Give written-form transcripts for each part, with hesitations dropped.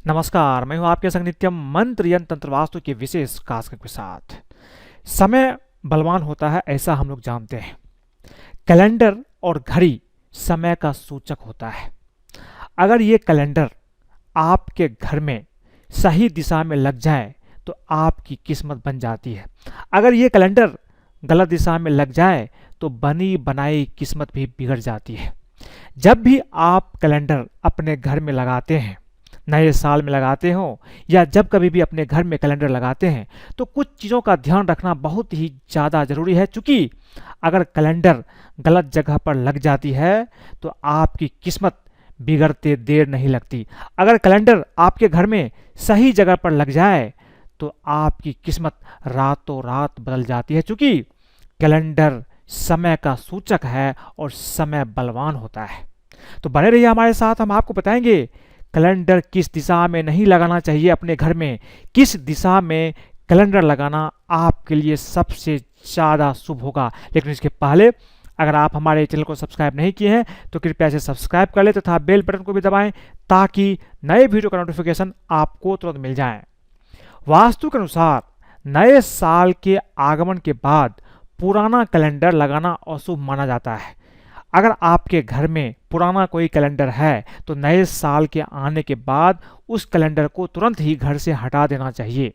नमस्कार, मैं हूं आपके संग नित्यम मंत्र यंत्र तंत्र वास्तु के विशेष खास के साथ। समय बलवान होता है ऐसा हम लोग जानते हैं। कैलेंडर और घड़ी समय का सूचक होता है। अगर ये कैलेंडर आपके घर में सही दिशा में लग जाए तो आपकी किस्मत बन जाती है। अगर ये कैलेंडर गलत दिशा में लग जाए तो बनी बनाई किस्मत भी बिगड़ जाती है। जब भी आप कैलेंडर अपने घर में लगाते हैं, नए साल में लगाते हो या जब कभी भी अपने घर में कैलेंडर लगाते हैं तो कुछ चीज़ों का ध्यान रखना बहुत ही ज़्यादा ज़रूरी है। चूँकि अगर कैलेंडर गलत जगह पर लग जाती है तो आपकी किस्मत बिगड़ते देर नहीं लगती। अगर कैलेंडर आपके घर में सही जगह पर लग जाए तो आपकी किस्मत रातों रात बदल जाती है। चूँकि कैलेंडर समय का सूचक है और समय बलवान होता है। तो बने रहिए हमारे साथ, हम आपको बताएंगे कैलेंडर किस दिशा में नहीं लगाना चाहिए अपने घर में, किस दिशा में कैलेंडर लगाना आपके लिए सबसे ज़्यादा शुभ होगा। लेकिन इसके पहले अगर आप हमारे चैनल को सब्सक्राइब नहीं किए हैं तो कृपया से सब्सक्राइब कर लें तथा बेल बटन को भी दबाएं ताकि नए वीडियो का नोटिफिकेशन आपको तुरंत मिल जाए। वास्तु के अनुसार नए साल के आगमन के बाद पुराना कैलेंडर लगाना अशुभ माना जाता है। अगर आपके घर में पुराना कोई कैलेंडर है तो नए साल के आने के बाद उस कैलेंडर को तुरंत ही घर से हटा देना चाहिए।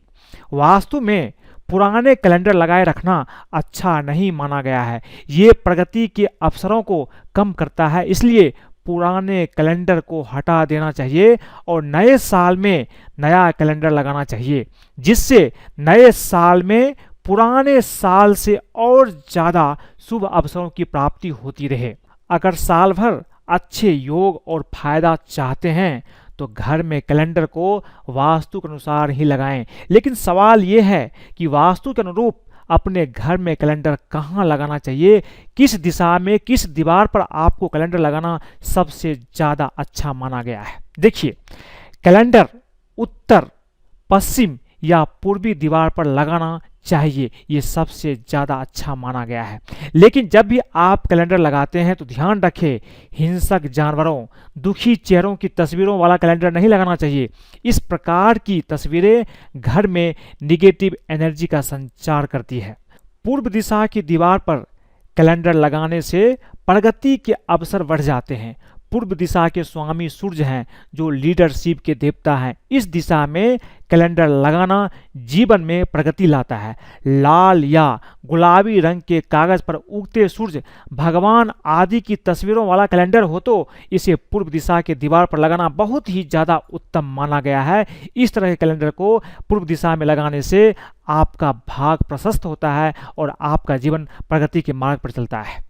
वास्तु में पुराने कैलेंडर लगाए रखना अच्छा नहीं माना गया है। ये प्रगति के अवसरों को कम करता है, इसलिए पुराने कैलेंडर को हटा देना चाहिए और नए साल में नया कैलेंडर लगाना चाहिए, जिससे नए साल में पुराने साल से और ज़्यादा शुभ अवसरों की प्राप्ति होती रहे। अगर साल भर अच्छे योग और फायदा चाहते हैं तो घर में कैलेंडर को वास्तु के अनुसार ही लगाएं। लेकिन सवाल ये है कि वास्तु के अनुरूप अपने घर में कैलेंडर कहाँ लगाना चाहिए, किस दिशा में, किस दीवार पर आपको कैलेंडर लगाना सबसे ज़्यादा अच्छा माना गया है। देखिए, कैलेंडर उत्तर, पश्चिम या पूर्वी दीवार पर लगाना चाहिए, ये सबसे ज़्यादा अच्छा माना गया है। लेकिन जब भी आप कैलेंडर लगाते हैं तो ध्यान रखें, हिंसक जानवरों, दुखी चेहरों की तस्वीरों वाला कैलेंडर नहीं लगाना चाहिए। इस प्रकार की तस्वीरें घर में निगेटिव एनर्जी का संचार करती है। पूर्व दिशा की दीवार पर कैलेंडर लगाने से प्रगति के अवसर बढ़ जाते हैं। पूर्व दिशा के स्वामी सूर्य हैं जो लीडरशिप के देवता हैं। इस दिशा में कैलेंडर लगाना जीवन में प्रगति लाता है। लाल या गुलाबी रंग के कागज पर उगते सूर्य, भगवान आदि की तस्वीरों वाला कैलेंडर हो तो इसे पूर्व दिशा के दीवार पर लगाना बहुत ही ज़्यादा उत्तम माना गया है। इस तरह के कैलेंडर को पूर्व दिशा में लगाने से आपका भाग प्रशस्त होता है और आपका जीवन प्रगति के मार्ग पर चलता है।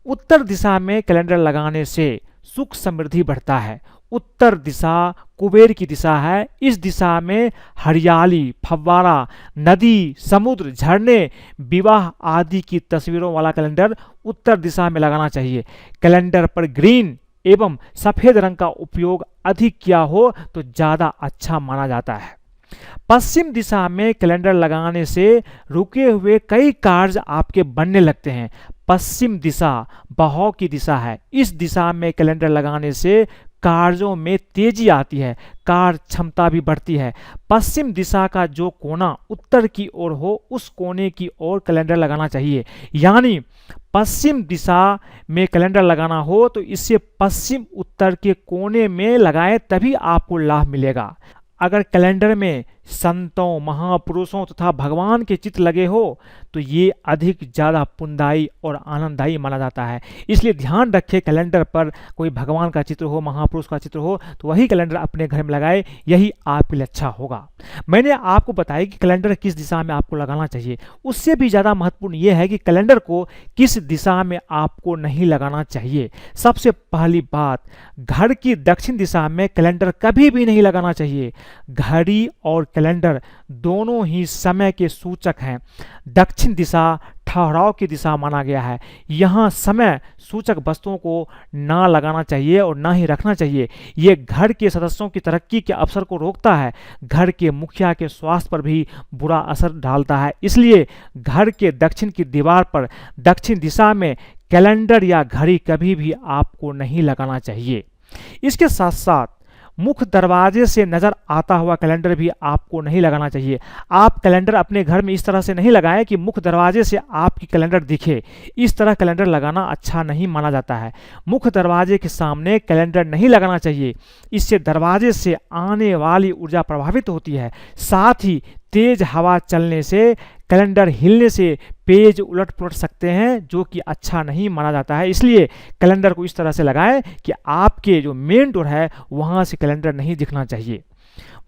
उत्तर दिशा में कैलेंडर लगाने से सुख समृद्धि बढ़ता है। उत्तर दिशा कुबेर की दिशा है। इस दिशा में हरियाली, फव्वारा, नदी, समुद्र, झरने, विवाह आदि की तस्वीरों वाला कैलेंडर उत्तर दिशा में लगाना चाहिए। कैलेंडर पर ग्रीन एवं सफ़ेद रंग का उपयोग अधिक किया हो तो ज़्यादा अच्छा माना जाता है। पश्चिम दिशा में कैलेंडर लगाने से रुके हुए कई कार्य आपके बनने लगते हैं। पश्चिम दिशा बहाव की दिशा है। इस दिशा में कैलेंडर लगाने से कार्यों में तेजी आती है, कार्य क्षमता भी बढ़ती है। पश्चिम दिशा का जो कोना उत्तर की ओर हो उस कोने की ओर कैलेंडर लगाना चाहिए। यानी पश्चिम दिशा में कैलेंडर लगाना हो तो इसे पश्चिम उत्तर के कोने में लगाएं, तभी आपको लाभ मिलेगा। अगर कैलेंडर में संतों, महापुरुषों तथा भगवान के चित्र लगे हो तो ये अधिक ज़्यादा पुण्यदायी और आनंददायी माना जाता है। इसलिए ध्यान रखें, कैलेंडर पर कोई भगवान का चित्र हो, महापुरुष का चित्र हो तो वही कैलेंडर अपने घर में लगाए, यही आपके लिए अच्छा होगा। मैंने आपको बताया कि कैलेंडर किस दिशा में आपको लगाना चाहिए। उससे भी ज़्यादा महत्वपूर्ण ये है कि कैलेंडर को किस दिशा में आपको नहीं लगाना चाहिए। सबसे पहली बात, घर की दक्षिण दिशा में कैलेंडर कभी भी नहीं लगाना चाहिए। घड़ी और कैलेंडर दोनों ही समय के सूचक हैं। दक्षिण दिशा ठहराव की दिशा माना गया है। यहाँ समय सूचक वस्तुओं को ना लगाना चाहिए और ना ही रखना चाहिए। ये घर के सदस्यों की तरक्की के अवसर को रोकता है, घर के मुखिया के स्वास्थ्य पर भी बुरा असर डालता है। इसलिए घर के दक्षिण की दीवार पर दक्षिण दिशा में कैलेंडर या घड़ी कभी भी आपको नहीं लगाना चाहिए। इसके साथ साथ मुख्य दरवाजे से नज़र आता हुआ कैलेंडर भी आपको नहीं लगाना चाहिए। आप कैलेंडर अपने घर में इस तरह से नहीं लगाएं कि मुख्य दरवाजे से आपकी कैलेंडर दिखे। इस तरह कैलेंडर लगाना अच्छा नहीं माना जाता है। मुख्य दरवाजे के सामने कैलेंडर नहीं लगाना चाहिए। इससे दरवाजे से आने वाली ऊर्जा प्रभावित होती है। साथ ही तेज हवा चलने से, कैलेंडर हिलने से पेज उलट पुलट सकते हैं, जो कि अच्छा नहीं माना जाता है। इसलिए कैलेंडर को इस तरह से लगाएं कि आपके जो मेन डोर है वहाँ से कैलेंडर नहीं दिखना चाहिए।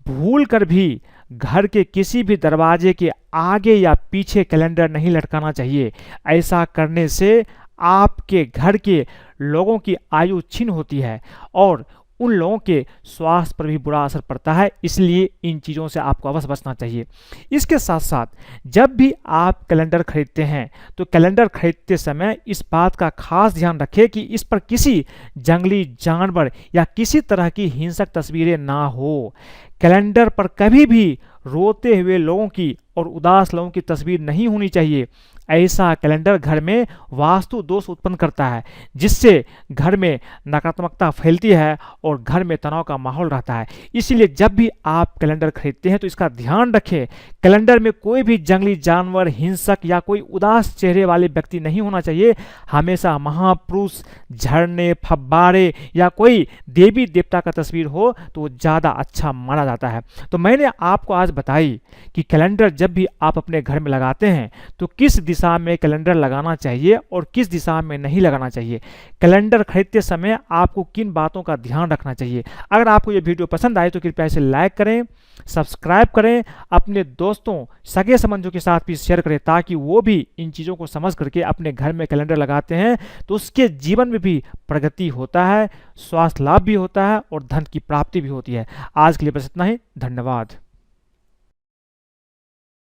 भूल कर भी घर के किसी भी दरवाजे के आगे या पीछे कैलेंडर नहीं लटकाना चाहिए। ऐसा करने से आपके घर के लोगों की आयु क्षीण होती है और उन लोगों के स्वास्थ्य पर भी बुरा असर पड़ता है। इसलिए इन चीज़ों से आपको अवश्य बचना चाहिए। इसके साथ साथ जब भी आप कैलेंडर खरीदते हैं तो कैलेंडर खरीदते समय इस बात का खास ध्यान रखें कि इस पर किसी जंगली जानवर या किसी तरह की हिंसक तस्वीरें ना हो। कैलेंडर पर कभी भी रोते हुए लोगों की और उदास लोगों की तस्वीर नहीं होनी चाहिए। ऐसा कैलेंडर घर में वास्तु दोष उत्पन्न करता है, जिससे घर में नकारात्मकता फैलती है और घर में तनाव का माहौल रहता है। इसलिए जब भी आप कैलेंडर खरीदते हैं तो इसका ध्यान रखें, कैलेंडर में कोई भी जंगली जानवर, हिंसक या कोई उदास चेहरे वाले व्यक्ति नहीं होना चाहिए। हमेशा महापुरुष, झरने, फव्वारे या कोई देवी देवता का तस्वीर हो तो ज़्यादा अच्छा माना जाता है। तो मैंने आपको आज बताई कि कैलेंडर जब भी आप अपने घर में लगाते हैं तो किस दिशा में कैलेंडर लगाना चाहिए और किस दिशा में नहीं लगाना चाहिए। कैलेंडर खरीदते समय आपको किन बातों का ध्यान रखना चाहिए। अगर आपको ये वीडियो पसंद आए तो कृपया इसे लाइक करें, सब्सक्राइब करें, अपने दोस्तों, सगे संबंधियों के साथ भी शेयर करें, ताकि वो भी इन चीज़ों को समझ करके अपने घर में कैलेंडर लगाते हैं तो उसके जीवन में भी प्रगति होता है, स्वास्थ्य लाभ भी होता है और धन की प्राप्ति भी होती है। आज के लिए बस इतना ही। धन्यवाद।